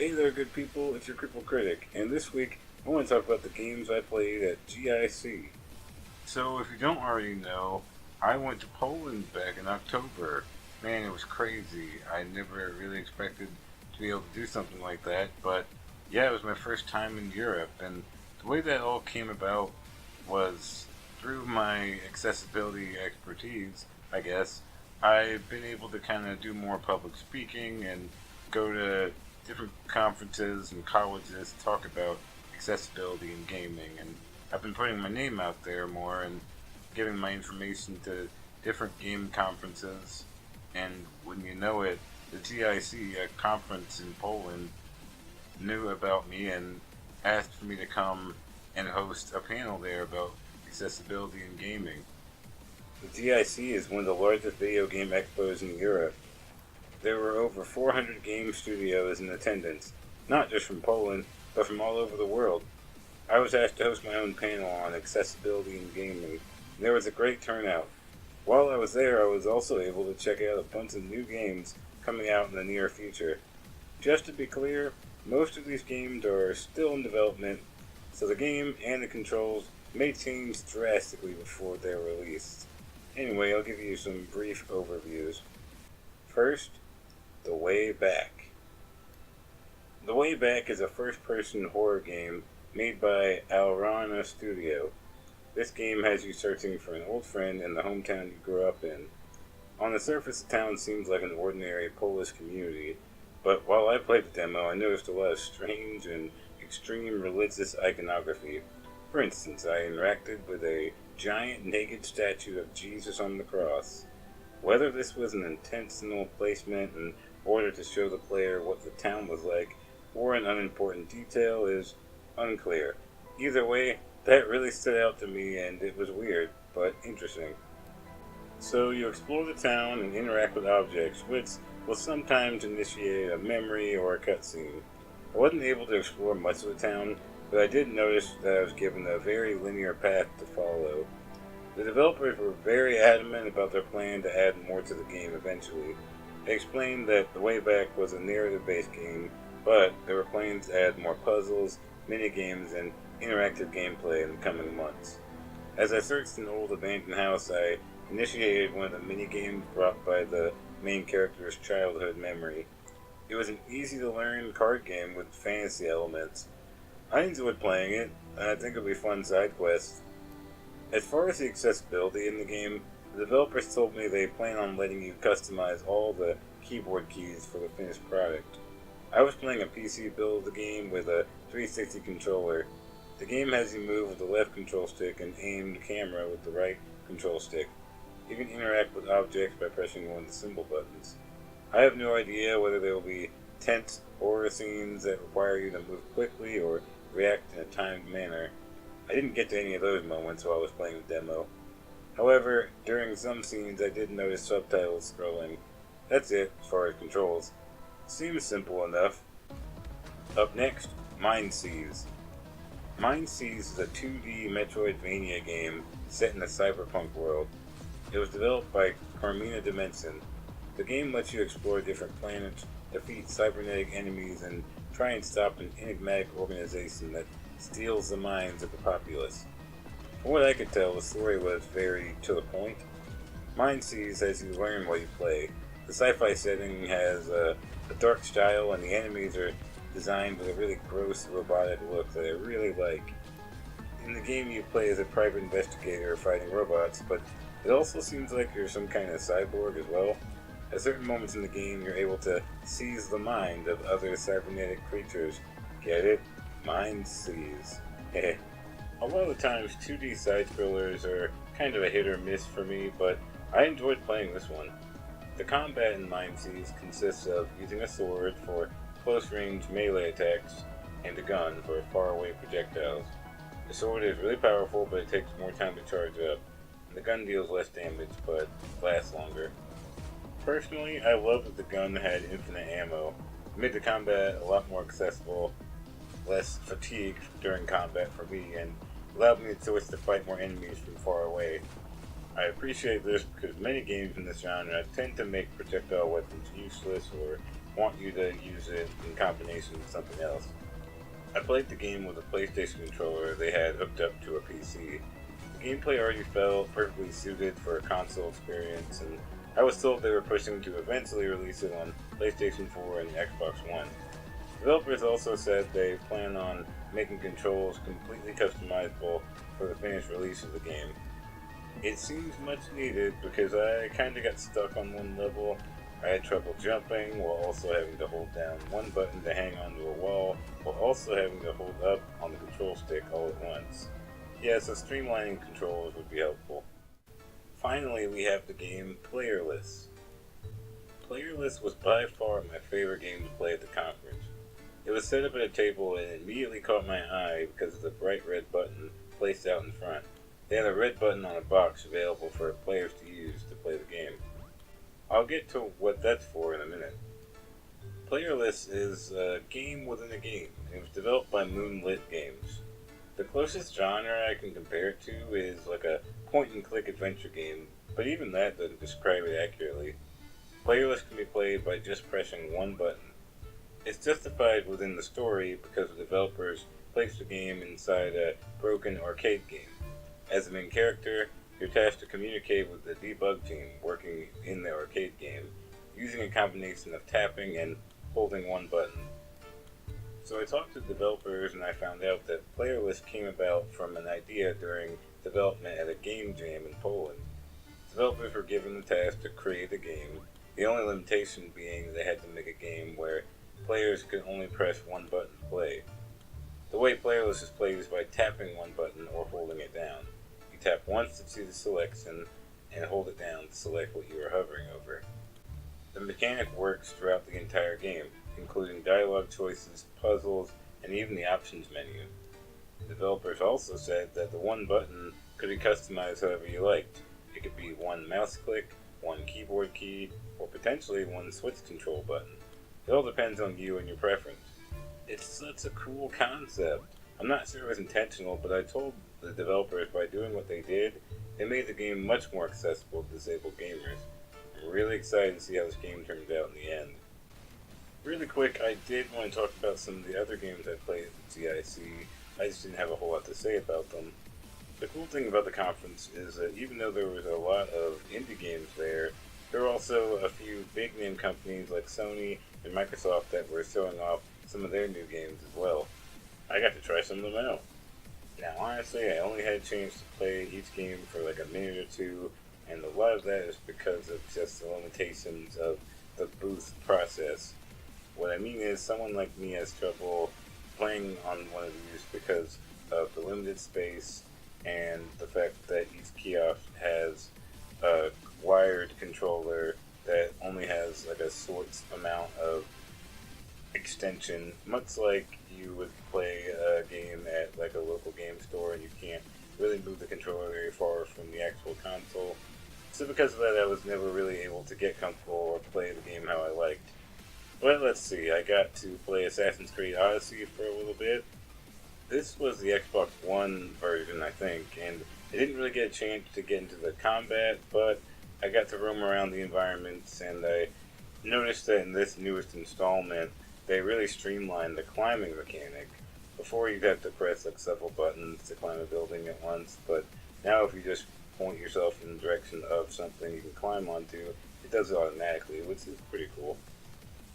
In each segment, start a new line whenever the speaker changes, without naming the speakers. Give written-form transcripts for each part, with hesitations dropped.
Hey there, good people, it's your Crippled Critic, and this week I want to talk about the games I played at GIC. So, if you don't already know, I went to Poland back in October. Man, it was crazy. I never really expected to be able to do something like that, but yeah, it was my first time in Europe, and the way that all came about was through my accessibility expertise, I guess. I've been able to kind of do more public speaking and go to different conferences and colleges talk about accessibility in gaming, and I've been putting my name out there more and giving my information to different game conferences. And when you know it, the GIC, a conference in Poland, knew about me and asked for me to come and host a panel there about accessibility in gaming. The GIC is one of the largest video game expos in Europe. There were over 400 game studios in attendance, not just from Poland, but from all over the world. I was asked to host my own panel on accessibility in gaming, and there was a great turnout. While I was there, I was also able to check out a bunch of new games coming out in the near future. Just to be clear, most of these games are still in development, so the game and the controls may change drastically before they're released. Anyway, I'll give you some brief overviews. First, The Way Back. The Way Back is a first-person horror game made by Alrauna Studio. This game has you searching for an old friend in the hometown you grew up in. On the surface, the town seems like an ordinary Polish community, but while I played the demo, I noticed a lot of strange and extreme religious iconography. For instance, I interacted with a giant naked statue of Jesus on the cross. Whether this was an intentional placement in order to show the player what the town was like, or an unimportant detail, is unclear. Either way, that really stood out to me, and it was weird, but interesting. So you explore the town and interact with objects, which will sometimes initiate a memory or a cutscene. I wasn't able to explore much of the town, but I did notice that I was given a very linear path to follow. The developers were very adamant about their plan to add more to the game eventually. They explained that The Way Back was a narrative-based game, but they were planning to add more puzzles, mini-games, and interactive gameplay in the coming months. As I searched an old abandoned house, I initiated one of the mini-games brought by the main character's childhood memory. It was an easy-to-learn card game with fantasy elements. I enjoyed playing it, and I think it'll be fun side quests. As far as the accessibility in the game, the developers told me they plan on letting you customize all the keyboard keys for the finished product. I was playing a PC build of the game with a 360 controller. The game has you move with the left control stick and aim the camera with the right control stick. You can interact with objects by pressing one of the symbol buttons. I have no idea whether there will be tense horror scenes that require you to move quickly or react in a timed manner. I didn't get to any of those moments while I was playing the demo. However, during some scenes I did notice subtitles scrolling. That's it as far as controls. Seems simple enough. Up next, MindSeize. MindSeize is a 2D Metroidvania game set in a cyberpunk world. It was developed by KarminaDimension. The game lets you explore different planets, defeat cybernetic enemies, and try and stop an enigmatic organization that steals the minds of the populace. From what I could tell, the story was very to the point. MindSeize has you learn while you play. The sci-fi setting has a dark style, and the enemies are designed with a really gross robotic look that I really like. In the game, you play as a private investigator fighting robots, but it also seems like you're some kind of cyborg as well. At certain moments in the game, you're able to seize the mind of other cybernetic creatures. Get it? MindSeize. A lot of the times, 2D side-scrollers are kind of a hit or miss for me, but I enjoyed playing this one. The combat in MindSeize consists of using a sword for close-range melee attacks and a gun for far-away projectiles. The sword is really powerful, but it takes more time to charge up, and the gun deals less damage, but lasts longer. Personally, I love that the gun had infinite ammo. It made the combat a lot more accessible, less fatigue during combat for me, and allowed me the choice to fight more enemies from far away. I appreciate this because many games in this genre tend to make projectile weapons useless or want you to use it in combination with something else. I played the game with a PlayStation controller they had hooked up to a PC. The gameplay already felt perfectly suited for a console experience, and I was told they were pushing to eventually release it on PlayStation 4 and Xbox One. Developers also said they plan on making controls completely customizable for the finished release of the game. It seems much needed because I kinda got stuck on one level. I had trouble jumping while also having to hold down one button to hang onto a wall while also having to hold up on the control stick all at once. Yeah, so streamlining controls would be helpful. Finally, we have the game Playerless. Playerless was by far my favorite game to play at the conference. It was set up at a table and it immediately caught my eye because of the bright red button placed out in front. They had a red button on a box available for players to use to play the game. I'll get to what that's for in a minute. Playerless is a game within a game. It was developed by Moonlit Games. The closest genre I can compare it to is like a point-and-click adventure game, but even that doesn't describe it accurately. Playerless can be played by just pressing one button. It's justified within the story because the developers placed the game inside a broken arcade game. As the main character, you're tasked to communicate with the debug team working in the arcade game, using a combination of tapping and holding one button. So I talked to developers and I found out that Playerless came about from an idea during development at a game jam in Poland. Developers were given the task to create a game, the only limitation being they had to make a game where players could only press one button to play. The way Playerless is played is by tapping one button or holding it down. You tap once to see the selection and hold it down to select what you are hovering over. The mechanic works throughout the entire game, including dialogue choices, puzzles, and even the options menu. The developers also said that the one button could be customized however you liked. It could be one mouse click, one keyboard key, or potentially one switch control button. It all depends on you and your preference. It's such a cool concept. I'm not sure it was intentional, but I told the developers by doing what they did, they made the game much more accessible to disabled gamers. I'm really excited to see how this game turns out in the end. Really quick, I did want to talk about some of the other games I played at the GIC. I just didn't have a whole lot to say about them. The cool thing about the conference is that even though there was a lot of indie games there were also a few big name companies like Sony and Microsoft that were showing off some of their new games as well. I got to try some of them out. Now honestly, I only had a chance to play each game for like a minute or two, and a lot of that is because of just the limitations of the booth process. What I mean is, someone like me has trouble playing on one of these because of the limited space and the fact that each kiosk has a wired controller that only has like a short amount of extension, much like you would play a game at like a local game store and you can't really move the controller very far from the actual console. So because of that, I was never really able to get comfortable or play the game how I liked. But let's see, I got to play Assassin's Creed Odyssey for a little bit. This was the Xbox One version, I think, and I didn't really get a chance to get into the combat, but I got to roam around the environments, and I noticed that in this newest installment, they really streamlined the climbing mechanic. Before you'd have to press like several buttons to climb a building at once, but now if you just point yourself in the direction of something you can climb onto, it does it automatically, which is pretty cool.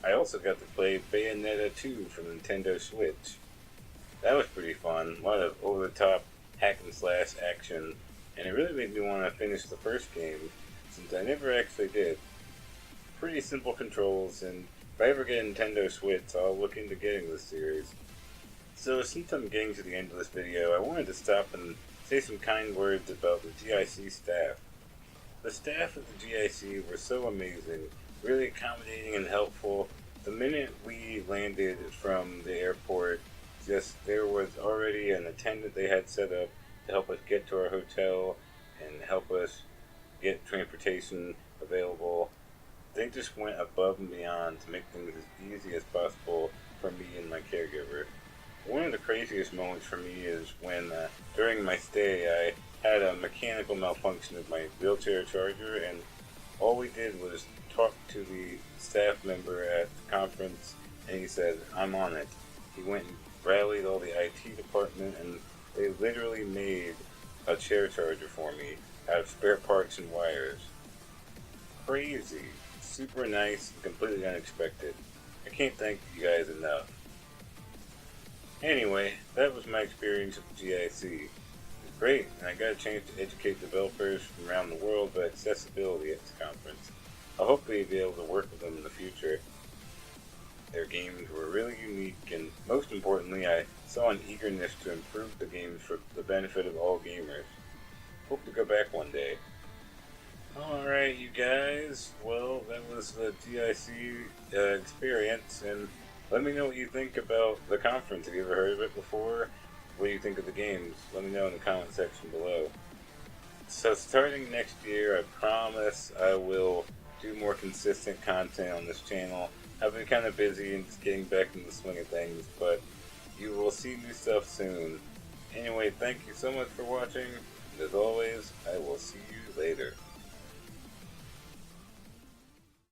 I also got to play Bayonetta 2 for Nintendo Switch. That was pretty fun, a lot of over-the-top hack-and-slash action, and it really made me want to finish the first game, since I never actually did. Pretty simple controls, and if I ever get a Nintendo Switch, I'll look into getting this series. So since I'm getting to the end of this video, I wanted to stop and say some kind words about the GIC staff. The staff at the GIC were so amazing, really accommodating and helpful. The minute we landed from the airport, there was already an attendant they had set up to help us get to our hotel and help us get transportation available. They just went above and beyond to make things as easy as possible for me and my caregiver. One of the craziest moments for me is when, during my stay, I had a mechanical malfunction of my wheelchair charger, and All we did was talk to the staff member at the conference, and he said, "I'm on it." He went and rallied all the IT department, and they literally made a chair charger for me out of spare parts and wires. Crazy. Super nice, completely unexpected. I can't thank you guys enough. Anyway, that was my experience with GIC. It was great, and I got a chance to educate developers from around the world about accessibility at this conference. I'll hopefully be able to work with them in the future. Their games were really unique, and most importantly, I saw an eagerness to improve the games for the benefit of all gamers. Hope to go back one day. Alright, you guys. Well, that was the GIC experience, and let me know what you think about the conference. Have you ever heard of it before? What do you think of the games? Let me know in the comment section below. So starting next year, I promise I will do more consistent content on this channel. I've been kind of busy and just getting back into the swing of things, but you will see new stuff soon. Anyway, thank you so much for watching, and as always, I will see you later.